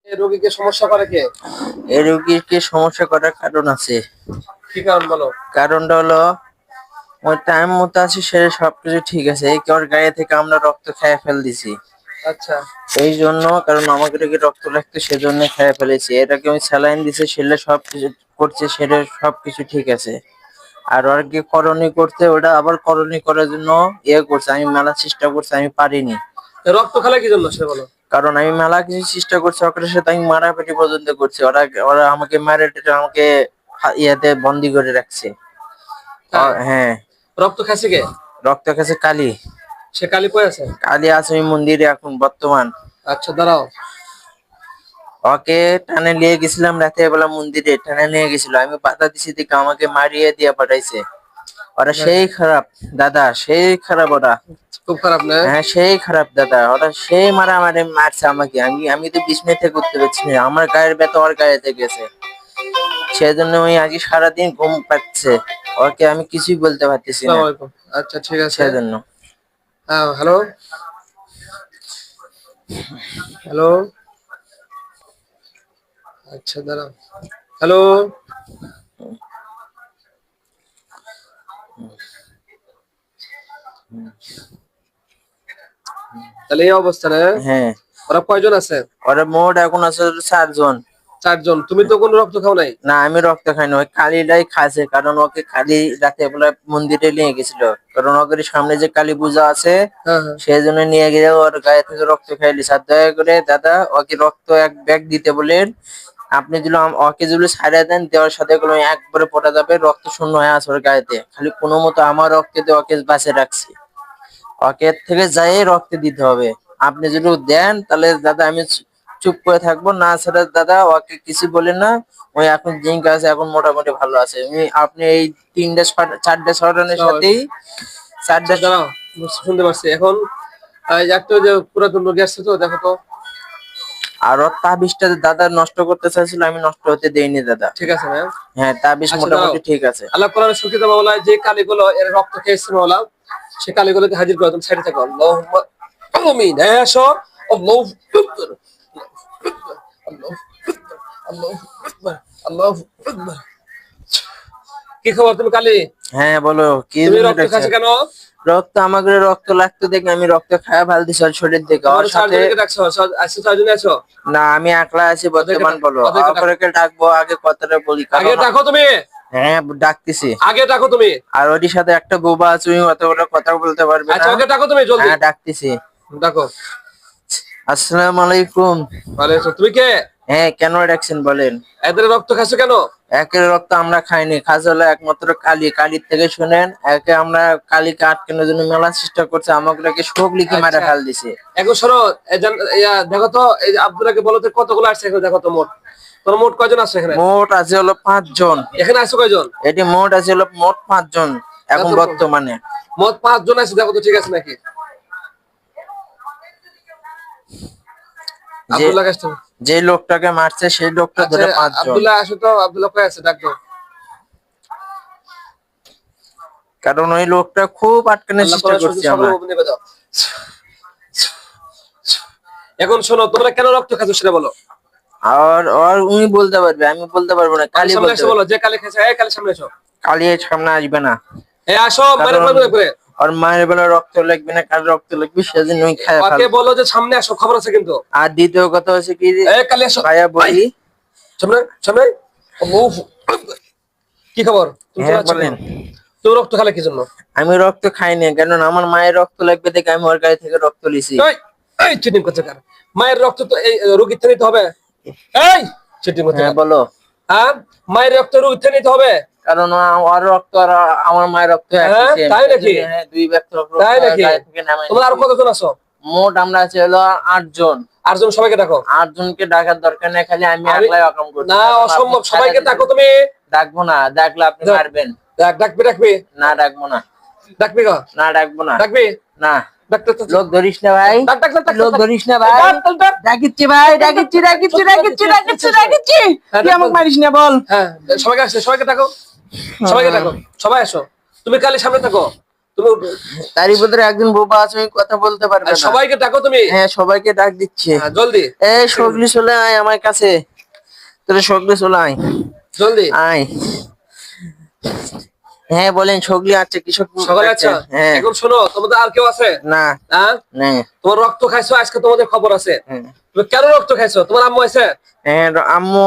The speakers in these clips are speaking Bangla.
এই রোগীকে সমস্যা করে কে? এই রোগীকে সমস্যা করার কারণ আছে। কি কারণ বলো? কারণটা হলো ওই টাইম মতো আছে, সে সবকিছু ঠিক আছে, এই ওর গায়ে থেকে আমরা রক্ত খেয়ে ফেল দিছি। আচ্ছা। এই জন্য, কারণ আমাকে থেকে রক্ত লাগতো সেজন্য খেয়ে ফেলেছি। এটাকে আমি স্যালাইন দিছে, সেটা সবকিছু করছে, সেটা সবকিছু ঠিক আছে। আর ওর কি করণী করতে, ওটা আবার করণী করার জন্য করছে। আমি মেলা চেষ্টা করছি, আমি পারিনি। রক্ত খেলা কি জন্য সেটা বলো? কারণ আমি মেলা কিছু চেষ্টা করছি, ওদের সাথে আমি মারাপিটি পর্যন্ত করছি। ওরা ওরা আমাকে মারে টেরে আমাকে ইয়াতে বন্দি করে রাখছে। তাই? হ্যাঁ। রক্ত খাসি কে? রক্ত কাছে কালি। সে কালি কই আছে? কালি আছে ওই মন্দিরে এখন বর্তমান। আচ্ছা দাঁড়াও। ওকে টানে নিয়ে গেছিলাম রাতের বেলা, মন্দিরে টানে নিয়ে গেছিল, আমি বাধা দিছি দিকে আমাকে মারিয়ে দিয়ে পাঠাইছে। ওরা সেই খারাপ দাদা, সেই খারাপ ওরা। খুব খারাপ না? হ্যাঁ সেই খারাপ দাদা, ওরা সেই মারামারি মারছে আমাকে। আমি আমি তো বিস্ময় থেকে করতে পারছি না, আমার গায়ের ব্যথা ওর গায়েতে গেছে। সেজন্য ওই আজকে সারাদিন ঘুম পাচ্ছে, ওকে আমি কিছুই বলতে পারতেছি না। আসসালামু আলাইকুম। আচ্ছা ঠিক আছে। সেজন্য। হ্যাঁ হ্যালো হ্যালো। আচ্ছা দাঁড়াও। হ্যালো। তাহলে এই অবস্থা না? হ্যাঁ। ওরা কয়জন আছে? ওরা মোট এখন আছে 4 জন। 4 জন। তুমি তো কোনো রক্ত খাও নাই? না আমি রক্ত খাইনি, ওই কালীটাই খাইছে। কারণ ওকে কালী রাতে বেলা মন্দিরে নিয়ে গেছিল, কারণ ওদের সামনে যে কালী পূজা আছে, হ্যাঁ হ্যাঁ। সেই জন্য নিয়ে গিয়ে ওর গায়ে থেকে রক্ত খাইলি। আর দয়া করে দাদা ওকে রক্ত 1 ব্যাগ দিতে বলেন। আপনি যদি ওকে যদি ছাড়িয়ে দেন, দেওয়ার সাথে কোনো একবারে পড়া যাবে, রক্ত শূন্য হয়ে আছে ওর গায়েতে। খালি কোনো মতো আমার রক্ত দিয়ে ওকে বাঁচিয়ে রাখছি। ওকে এর থেকে যাই রক্ত দিতে হবে। আপনি যদি দেন তাহলে দাদা আমি চুপ করে থাকবো, না সেটা দাদা ওকে কিছু বলেন না। ওই এখন জিঙ্ক আছে, এখন মোটামুটি ভালো আছে। আপনি এই 4টে সরানোর সাথেই আচ্ছা 4টে। দাঁড়াও, শুনতে পাচ্ছি এখন। এই একটা যে পুরাতন রোগী আসছে তো, দেখো তো। আর ওর তাবিজটা দাদা নষ্ট করতে চাইছিল, আমি নষ্ট হতে দেইনি দাদা। ঠিক আছে ম্যাম। হ্যাঁ তাবিজ আচ্ছা দাঁড়াও। মোটামুটি ঠিক আছে। আল্লাহ কোরআনে সুকিত মাওলা যে কালীগুলো এর রক্ত খেয়েছে মাওলা, সে কালীগুলোকে হাজির করো। তুমি সাইডে থাকো। আল্লাহুম্মা আমিন। হ্যাঁ আসো। আল্লাহু আকবার। আল্লাহু আকবার। আল্লাহু আকবার। আল্লাহু আকবার। কি খবর তুমি কালী? হ্যাঁ বলো কি তুমি জন্য রক্ত ডাকছো? খাচ্ছ কেন? রক্ত আমাকে রক্ত লাগতো দেখে আমি রক্ত খাওয়া ভাল দিছি ওর শরীর থেকে। তোমার ওর সাথে চারজনকে ডাকছো? আজকে 6 জনে আছো? না আমি একলা আছি বর্তমান। বলো অপরকে ডাকবো, আগে কথাটা বলি। আগে কারণ ডাকো তুমি। হ্যাঁ ডাকতেছি। আগে ডাকো তুমি। আর ওর সাথে একটা বোবা আছে, তুমি অত বড় কথা বলতে পারবে আচ্ছা না। ওকে ডাকো তুমি জলদি। হ্যাঁ ডাকতেছি। ডাকো। আসসালামু আলাইকুম। ওয়ালাইকুম। তুমি কে? হ্যাঁ কেন ডাকছেন বলেন? এদের রক্ত খাচ্ছ কেন? একের রক্ত আমরা খাইনি, খাস হলো একমাত্র কালী। কালীর থেকে শুনেন, একে আমরা কালীকে আটকানোর জন্য মেলা চেষ্টা করছে, আমাকে শোক লিখে মারা ফেল দিছে। এখন শোনো, দেখো তো এই যে আব্দুল্লাহকে বলো তো কতগুলো আসছে এখানে, দেখো তো মোট। তোর মোট কয়জন আছে এখানে? মোট আছে হলো 5 জন। এখানে আছে কয়জন? এটি মোট আছে হলো মোট 5 জন এখন বর্তমানে। মোট 5 জন আছে, দেখো তো ঠিক আছে নাকি? যে আব্দুল্লাহ আসছে। যে লোকটাকে মারছে সেই লোকটা ধরে 5 জন। আব্দুল্লাহ আসো তো। আব্দুল্লাহ কই আছে? ডাক দাও। কারণ ওই লোকটা খুব আটকানোর চেষ্টা করছে আমরা। এখন শোনো, তোমরা কেন রক্ত খাচ্ছ সেটা বলো। আর আর উনি বলতে পারবে, আমি বলতে পারবো না। কালী সামনে বলতে এসে বলো, পারবে। যে কালী খেয়েছে। এই কালী সামনে এসো। কালী এর সামনে আসবে না। এই আসো, মারে কারণ মারবে করে। আর মায়ের বেলা রক্ত লাগবে না, কার রক্ত লাগবে সেদিন ওই খায় ওকে ফেলবে। বলো যে সামনে আসো, খবর আছে কিন্তু। আর দ্বিতীয় কথা হচ্ছে কি, এই কালী আসো ভাইয়া বলি। সামনে সামনে। কি খবর? তুমি হ্যাঁ আছো বলেন। কেন? তুমি রক্ত খেলে কি জন্য? আমি রক্ত খাইনি, কারণ আমার মায়ের রক্ত লাগবে দেখে আমি ওর গায়ে থেকে রক্ত লিছি। এই এই চিটিং করছে কার? মায়ের রক্ত তো এই রোগীর থেকে নিতে হবে। এই চিটিং করছে হ্যাঁ কার? বলো। হ্যাঁ, মায়ের রক্ত রোগীর থেকে নিতে হবে। কারণ ওর রক্ত আর আমার মায়ের রক্ত একই হ্যাঁ, same। তাই নাকি? হ্যাঁ 2 ব্যক্তি রক্ত তাই নাকি? গায়ে থেকে নামাই তোমরা আর নিছি। কতজন আছো? মোট আমরা আছি হলো 8 জন। 8 জন, সবাইকে ডাকো। 8 জনকে ডাকার দরকার নেই, খালি আমি একলাই অকাম করছি। না, কারণ অসম্ভব। আপনি সবাইকে ডাকো তুমি। ডাকবো না, ডাকলে আপনি ডাক। মারবেন। ডাকবি ডাকবি। না ডাকবো না। ডাকবি গো। না ডাকবো না। ডাকবি। না ডাক্তার তো লোক ধরিস না ভাই। ডাক ডাক ডাক। লোক ধরিস না ভাই। ডাকিচ্ছি ভাই, ডাকিচ্ছি ডাকিচ্ছি ডাকিচ্ছি ডাকিচ্ছি ডাকিচ্ছি। তুই আমাকে মারিস না বল। হ্যাঁ, সবাইকে আসছে, সবাইকে ডাকো। সবাইকে ডাকো, সবাই আসো। তুমি কালী সামনে থাকো। তুমি তারই ভিতরে একজন বোবা আছে, ওই কথা বলতে পারবে না। সবাইকে ডাকো তুমি। হ্যাঁ, সবাইকে ডাক দিচ্ছে। জলদি এই সগলি চলে আয় আমার কাছে, তোরা সগলি চলে আয়, জলদি। আয়। হ্যাঁ বলেন সগলি, আছে কৃষক সকালে আচ্ছা, হ্যাঁ। এখন শোনো, তোমাদের আর কেউ আছে? না হ্যাঁ, না। তোমার রক্ত খাইছো আজকে, তোমাদের খবর আছে। হ্যাঁ তুমি কেন রক্ত খাইছো? তোমার আম্মু আছে? হ্যাঁ, আম্মু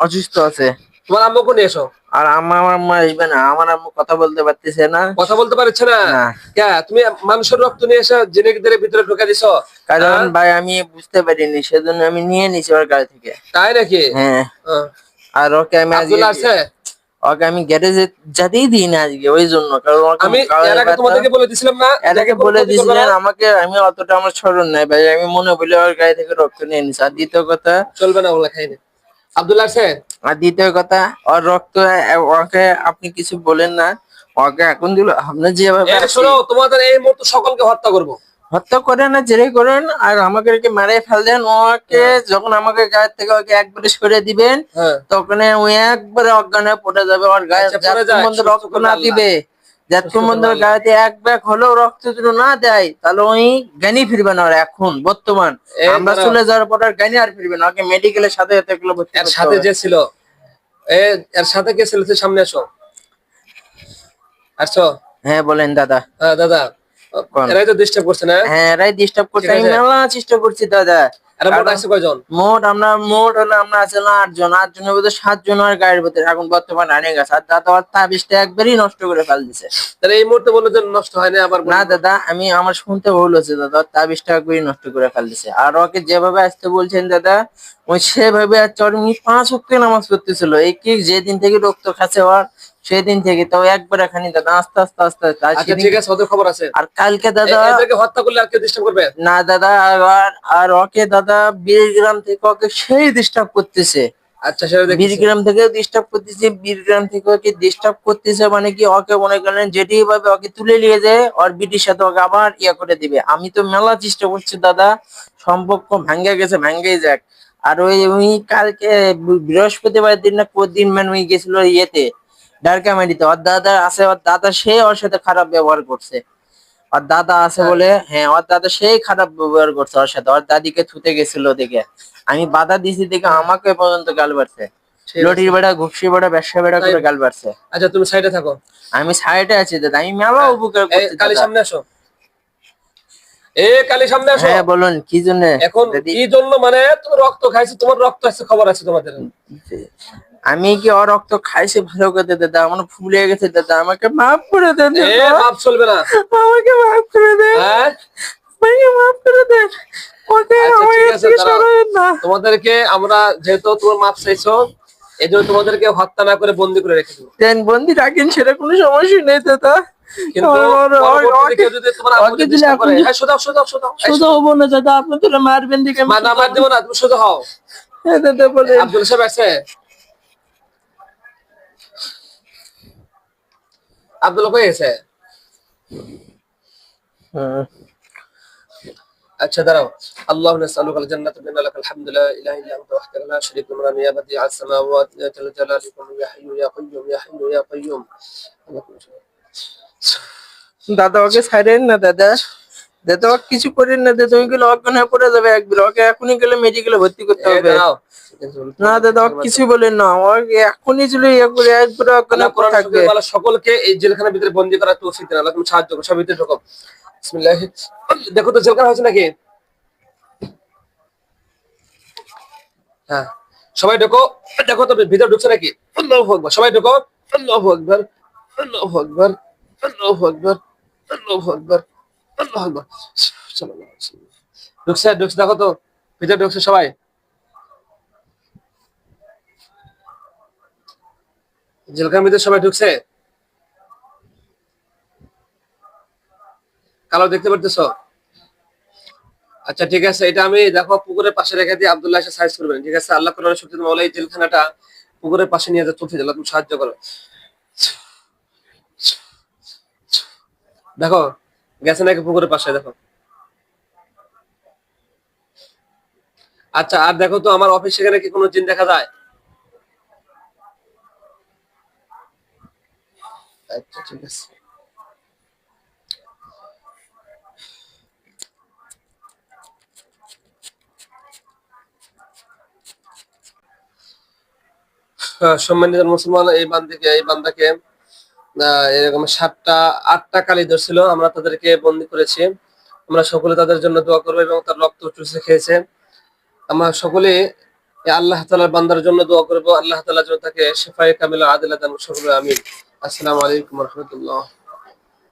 অসুস্থ আছে। তোমার আম্মুকে নিয়ে এসো। আর আমার আম্মু আসবে না, আমার আম্মু কথা বলতে পারতেছে না। কথা বলতে পারছে না? না। কে তুমি মানুষের রক্ত নিয়ে এসে জিনেগদের ভিতরে ঢুকে দিছো? কারণ ভাই আমি বুঝতে পারিনি, সেজন্য আমি নিয়ে নিছি ওর গাড়ি থেকে। তাই নাকি? হ্যাঁ। আর ওকে আমি আব্দুল্লাহ আছে? ওকে আমি গ্যারেজে যেতেই দিই না আজকে, ওই জন্য। কারণ আমি এর আগে তোমাদেরকে বলে দিছিলাম না, এর আগে বলে দিয়েছিলেন আমাকে, আমি অতটা আমার স্মরণ নাই ভাই, আমি মনে বলে ওর গাড়ি থেকে রক্ত নিয়ে নিছি। আর দ্বিতীয় কথা, চলবে না ওগুলা খাইনি। আব্দুল্লাহ আছে? আর দ্বিতীয় কথা, ওর রক্ত, ওকে আপনি কিছু বলেন না, ওকে এখন দিল আপনার যেভাবে শোনো, তোমাদের এই মুহূর্তে সকলকে হত্যা করবো। হত্যা করেন আর যেটাই করেন, আর আমাকে মারে ফেল দেন। ওকে যখন আমাকে গায়ের থেকে ওকে একবারে সরে দিবেন, তখন ওই একবারে অজ্ঞান হয়ে পড়ে যাবে। ওর গায়ে যতক্ষণ রক্ত না দিবে, যতক্ষণ গায়েতে এক ব্যাগ হলেও রক্ত যদি না দেয়, তাহলে ওই জ্ঞানী ফিরবে না। আর এখন বর্তমান আমরা চলে যাওয়ার পর আর জ্ঞানী আর ফিরবে না। ওকে মেডিকেলের সাথে এর সাথে যে ছিল, এর সাথে কে ছিল? সামনে আসো। আসো। হ্যাঁ বলেন দাদা। হ্যাঁ দাদা, এরাই তো ডিস্টার্ব করছে না? হ্যাঁ এরাই ডিস্টার্ব করছে, আমি মেলা চেষ্টা করছি দাদা। মোট হলো আমরা আছিলাম 8 জন, 8 জনের ভিতরে 7 জন আর গাড়ির ভিতরে এখন বর্তমান রানিং আছে। আর দাদা ওর তাবিজটা একবারই নষ্ট করে ফেল দিছে। তাহলে এই মুহূর্তে বললো যে নষ্ট হয় না আবার? না দাদা, আমি আমার শুনতে ভুল হচ্ছে দাদা, ওর তাবিজটা একবারই নষ্ট করে ফেল দিছে। আর ওকে যেভাবে আসতে বলছেন দাদা, ওই সেভাবে আর 5 ওয়াক্ত নামাজ পড়তেছিল। এই কি যেদিন থেকে রক্ত খাচ্ছে ওর, সেদিন থেকে। তাও একবার খানি দাদা, আস্তে আস্তে আস্তে আস্তে। আচ্ছা ঠিক আছে, ওদের খবর আছে। আর কালকে দাদা এদেরকে হত্যা করলে আর কে ডিস্টার্ব করবে? না দাদা, আর ওকে দাদা বীরগ্রাম থেকে ওকে সেই ডিস্টার্ব করতেছে। আচ্ছা সেটা দেখি। বীরগ্রাম থেকে ডিস্টার্ব করতেছে, বীরগ্রাম থেকে ওকে ডিস্টার্ব করতেছে, মানে কি ওকে মনে করেন যেটি ভাবে ওকে তুলে নিয়ে যায়, ওর বিটির সাথে ওকে আবার ইয়া করে দিবে। আমি তো মেলা চেষ্টা করছি দাদা, সম্পর্ক ভাঙ্গে গেছে, ভাঙ্গেই যাক। আর ওই কালকে বৃহস্পতিবার দিন না দিন মানে ওই গেছিল ইয়েতে ডারকামারিতে, ওর দাদা আছে, ওর দাদা সে ওর সাথে খারাপ ব্যবহার করছে। ওর দাদা আছে বলে, হ্যাঁ ওর দাদা সেই খারাপ ব্যবহার করছে ওর সাথে। ওর দাদিকে থুতে গেছিল দেখে আমি বাধা দিছি, দেখে আমাকে পর্যন্ত গাল বাড়ছে। লটির বেড়া, ঘুপসি বেড়া, ব্যবসা বেড়া করে গাল বাড়ছে। আচ্ছা তুমি সাইডে থাকো। আমি সাইডে আছি দাদা, আমি মেলা উপকার করছি। কালি সামনে আসো। কালি সামনে আসো। হ্যাঁ বলুন কি জন্য? এখন কি জন্য মানে তুমি রক্ত খাইছো, তোমার রক্ত আছে, খবর আছে তোমাদের। আমি কি ওর রক্ত খাইছি ভালো করে দাদা, আমার ভুলে গেছে দাদা, আমাকে মাফ করে দেন। মাফ চলবে না, আমাকে মাফ করে দেন। আমাকে মাফ করে দেন। তোমাদেরকে আমরা যেহেতু তোমার মাপ চাইছো, এই জন্য তোমাদেরকে হত্যা না করে বন্দি করে রেখে দেবো। বন্দি রাখেন, সেটা কোনো সমস্যা নেই দাদা। সোজা হবো না দাদা, আপনি তো মারবেন দিকে। মার দেবো না, তুমি সোজা হও। হ্যাঁ দাদা বলে। আব্দুল সাহেব আছে? আব্দুল কই গেছে? আচ্ছা দাঁড়াও। আল্লাহু নাসআলুকাল জান্নাতা বিন্না লাকাল হামদু লা ইলাহা ইল্লা আনতা ওয়াহদাকা লা শারীকা লাক ইয়া বাদিআস সামাওয়াতি ইয়া জাল জালালিকুম ইয়া হাইয়্যু ইয়া কাইয়্যুম ইয়া হাইয়্যু ইয়া কাইয়্যুম। দাদা ওকে ছাড়েন না দাদা, দাদা ওকে কিছু করেন না দাদা, ওইগুলো অজ্ঞান হয়ে পড়ে যাবে একবার। ওকে এখনই গেলে মেডিকেলে ভর্তি করতে হবে। না দাদা ওকে কিছু বলেন না, ওকে এখনই চলে একবারে অজ্ঞান হয়ে থাকবে। সকলকে এই জেলখানার ভিতরে বন্দী করার তৌফিক দেন আল্লাহ, তুমি সাহায্য করো। সব ভিতরে ঢোকো। বিসমিল্লাহ। দেখো তো জেলখানা হয়েছে নাকি? হ্যাঁ সবাই ঢোকো। দেখো তো ভিতরে ঢুকছে নাকি? আল্লাহু আকবার। সবাই ঢোকো। আল্লাহু আকবার, আল্লাহু আকবার, আল্লাহু আকবার, আল্লাহু আকবার, আল্লাহু আকবার। ঢুকছে ঢুকছে, দেখো তো ভিতরে ঢুকছে সবাই। জেলখানার ভিতরে সবাই ঢুকছে? কালো দেখতে পারতেছো? আচ্ছা ঠিক আছে, এটা আমি দেখো পুকুরের পাশে রেখে দিয়ে আব্দুল্লাহ এসে সাইজ করবেন। ঠিক আছে, আল্লাহ কোরআনের শক্তি মাওলা এই জেলখানাটা পুকুরের পাশে নিয়ে যা তৌফিক আল্লাহ, তুমি সাহায্য করো। দেখো গেছে নাকি পুকুরের পাশে? দেখো। আচ্ছা আর দেখো তো আমার অফিস, সেখানে কি কোনো জিন দেখা যায়? আচ্ছা ঠিক আছে। সম্মানিত মুসলমান, এই বান্দাকে এরকম 7টা 8টা কালি ধরছিল, আমরা তাদেরকে বন্দি করেছি। আমরা সকলে তাদের জন্য দোয়া করবো এবং তার রক্ত চুষে খেয়েছে। আমরা সকলে আল্লাহ তাআলার বান্দার জন্য দোয়া করবো, আল্লাহ তাআলা যেন তাকে শিফায়ে কামিলা আদিলা দান করুন। আমিন। আসসালামু আলাইকুম ওয়া রাহমাতুল্লাহ।